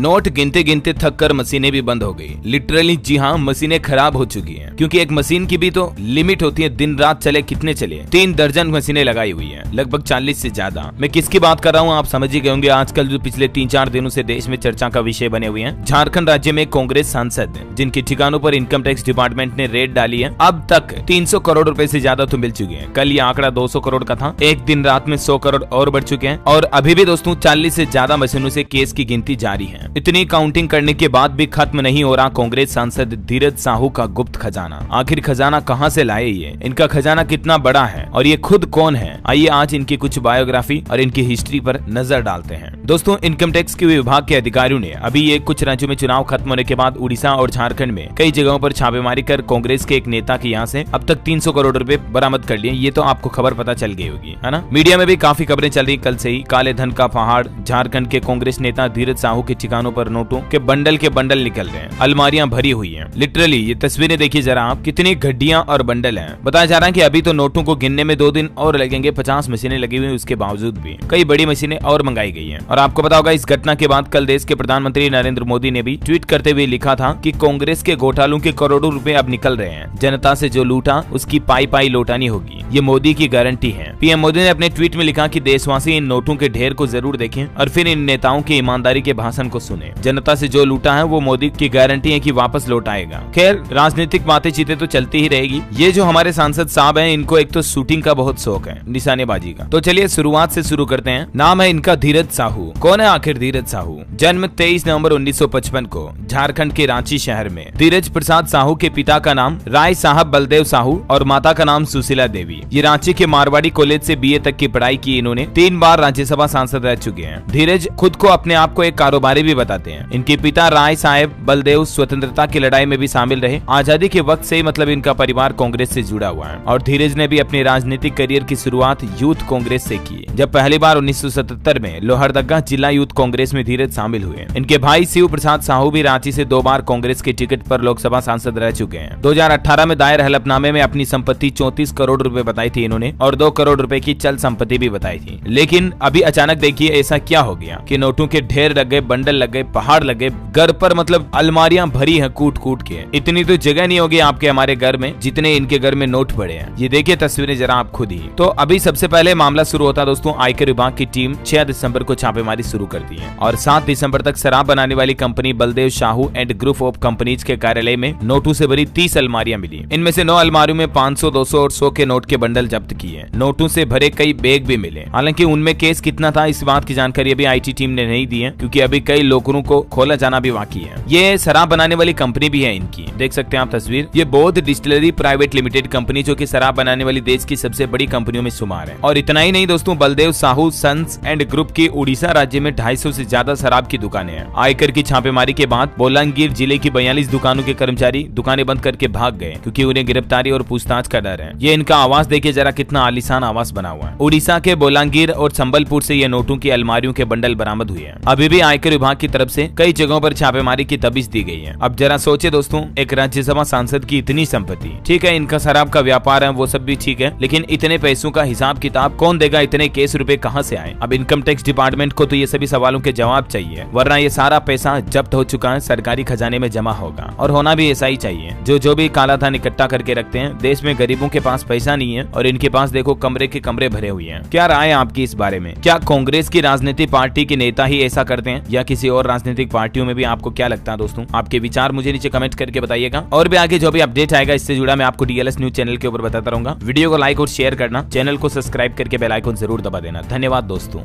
Note गिनते गिनते थक कर मशीनें भी बंद हो गई। लिटरली जी हाँ, मशीनें खराब हो चुकी हैं, क्योंकि एक मशीन की भी तो लिमिट होती है, दिन रात चले कितने चले। 3 दर्जन मशीनें लगाई हुई है, लगभग 40 से ज्यादा। मैं किसकी बात कर रहा हूँ आप समझ ही गए होंगे। आजकल जो पिछले 3-4 दिनों से देश में चर्चा का विषय बने हुए हैं, झारखंड राज्य में कांग्रेस सांसद जिनके ठिकानों पर इनकम टैक्स डिपार्टमेंट ने रेड डाली है, अब तक 300 करोड़ रुपए से ज्यादा तो मिल चुके हैं। कल ये आंकड़ा 200 करोड़ का था, एक दिन रात में 100 करोड़ और बढ़ चुके हैं। और अभी भी दोस्तों 40 से ज्यादा मशीनों से केस की गिनती जारी है। इतनी काउंटिंग करने के बाद भी खत्म नहीं हो रहा कांग्रेस सांसद धीरज साहू का गुप्त खजाना। आखिर खजाना कहां से लाए ये, इनका खजाना कितना बड़ा है और ये खुद कौन है? आइए आज इनकी कुछ बायोग्राफी और इनकी हिस्ट्री पर नजर डालते हैं। दोस्तों, इनकम टैक्स के विभाग के अधिकारियों ने अभी ये कुछ राज्यों में चुनाव खत्म होने के बाद उड़ीसा और झारखंड में कई जगहों पर छापेमारी कर कांग्रेस के एक नेता के यहाँ से अब तक 300 करोड़ रुपए बरामद कर लिए। ये तो आपको खबर पता चल गई होगी, है ना। मीडिया में भी काफी खबरें चल रही कल से ही। काले धन का पहाड़, झारखंड के कांग्रेस नेता धीरज साहू के ठिकानों पर नोटों के बंडल निकल रहे हैं, अलमारियां भरी हुई हैं। लिटरली ये तस्वीरें देखिए जरा आप, कितनी गड्डियां और बंडल हैं। बताया जा रहा है कि अभी तो नोटों को गिनने में 2 दिन और लगेंगे। 50 मशीनें लगी हुई, उसके बावजूद भी कई बड़ी मशीनें और मंगाई गई हैं। और आपको पता होगा, इस घटना के बाद कल देश के प्रधानमंत्री नरेंद्र मोदी ने भी ट्वीट करते हुए लिखा था कि कांग्रेस के घोटालों के करोड़ों रुपए अब निकल रहे हैं। जनता से जो लूटा उसकी पाई पाई लौटानी होगी, ये मोदी की गारंटी है। पीएम मोदी ने अपने ट्वीट में लिखा कि देशवासी इन नोटों के ढेर को जरूर देखें और फिर इन नेताओं की ईमानदारी के भाषण को सुने। जनता से जो लूटा है वो मोदी की गारंटी है कि वापस लौट आएगा। खैर, राजनीतिक बातें चीतें तो चलती ही रहेगी। ये जो हमारे सांसद साहब हैं, इनको एक तो शूटिंग का बहुत शौक है, निशानेबाजी का। तो चलिए शुरुआत से शुरू करते हैं। नाम है इनका धीरज साहू। कौन है आखिर धीरज साहू? जन्म 23 नवंबर 1955 को झारखंड के रांची शहर में। धीरज प्रसाद साहू के पिता का नाम राय साहब बलदेव साहू और माता का नाम सुशीला देवी। ये रांची के मारवाड़ी कॉलेज से बीए तक की पढ़ाई की इन्होंने। 3 बार राज्यसभा सांसद रह चुके हैं। धीरज खुद को अपने आप को एक कारोबारी भी बताते हैं। इनके पिता राय साहब बलदेव स्वतंत्रता की लड़ाई में भी शामिल रहे। आजादी के वक्त से मतलब इनका परिवार कांग्रेस से जुड़ा हुआ है। और धीरज ने भी अपने राजनीतिक करियर की शुरुआत यूथ कांग्रेस से की, जब पहली बार 1977 में लोहरदगा जिला यूथ कांग्रेस में धीरज शामिल हुए। इनके भाई शिव प्रसाद साहू भी रांची से 2 बार कांग्रेस के टिकट पर लोकसभा सांसद रह चुके हैं। 2018 में दायर हलफनामे में अपनी संपत्ति 34 करोड़ रुपए बताई थी इन्होंने और 2 करोड़ रुपए की चल संपत्ति भी बताई थी। लेकिन अभी अचानक देखिए ऐसा क्या हो गया कि नोटों के ढेर लग गए, बंडल लग गए, पहाड़ लग गए। घर पर मतलब अलमारियां भरी है कूट कूट के। इतनी तो जगह नहीं होगी आपके हमारे घर में जितने इनके घर में नोट पड़े हैं। ये देखिए तस्वीरें जरा आप खुद ही। तो अभी सबसे पहले मामला शुरू होता दोस्तों, आयकर विभाग की टीम 6 दिसंबर को छापेमारी शुरू करती है और 7 दिसंबर तक शराब बनाने वाली company Baldev Sahu and group of companies के कार्यालय में नोटों से भरी 30 अलमारियां मिली। इनमें से 9 अलमारियों में 500, 200 और 100 के नोट के बंडल जब्त किए। नोटों से भरे कई बैग भी मिले। हालांकि उनमें केस कितना था इस बात की जानकारी अभी आईटी टीम ने नहीं दी है, क्योंकि अभी कई लोगों को खोला जाना भी बाकी है। ये शराब बनाने वाली कंपनी भी है इनकी, देख सकते हैं आप तस्वीर। ये बौद्ध डिस्टिलरी प्राइवेट लिमिटेड कंपनी, जो कि शराब बनाने वाली देश की सबसे बड़ी कंपनियों में शुमार है। और इतना ही नहीं दोस्तों, Baldev Sahu sons and group की उड़ीसा राज्य में 250 से ज्यादा शराब की दुकानें हैं। आयकर की छापेमारी के बाद बोलांगीर जिले की 42 दुकानों के कर्मचारी दुकानें बंद करके भाग गए, क्योंकि उन्हें गिरफ्तारी और पूछताछ का डर है। ये इनका आवास देखिए जरा, कितना आलीशान आवास बना हुआ है। उड़ीसा के बोलांगीर और संबलपुर से ये नोटों की अलमारियों के बंडल बरामद हुए हैं। अभी भी आयकर विभाग की तरफ से कई जगहों पर छापेमारी की दबिश दी गई है। अब जरा सोचे दोस्तों, एक राज्यसभा सांसद की इतनी संपत्ति, ठीक है इनका शराब का व्यापार है वो सब भी ठीक है, लेकिन इतने पैसों का हिसाब किताब कौन देगा? इतने केस रुपए कहां से आए? अब इनकम टैक्स डिपार्टमेंट को तो ये सभी सवालों के जवाब चाहिए, वरना ये सारा पैसा जब्त हो चुका है, सरकारी खजाने में जमा होगा। और होना भी ऐसा ही चाहिए। जो भी काला धन इकट्ठा करके रखते हैं, देश में गरीबों के पास पैसा नहीं है और इनके पास देखो कमरे के कमरे भरे हुए हैं। क्या राय है आपकी इस बारे में? क्या कांग्रेस की राजनीतिक पार्टी के नेता ही ऐसा करते हैं या किसी और राजनीतिक पार्टियों में भी? आपको क्या लगता है दोस्तों? आपके विचार मुझे नीचे कमेंट करके बताइएगा। और भी आगे जो भी अपडेट आएगा इससे जुड़ा मैं आपको डीएलएस न्यूज चैनल के ऊपर बताता रहूंगा। वीडियो को लाइक और शेयर करना, चैनल को सब्सक्राइब करके बेल आइकन जरूर दबा देना। धन्यवाद दोस्तों।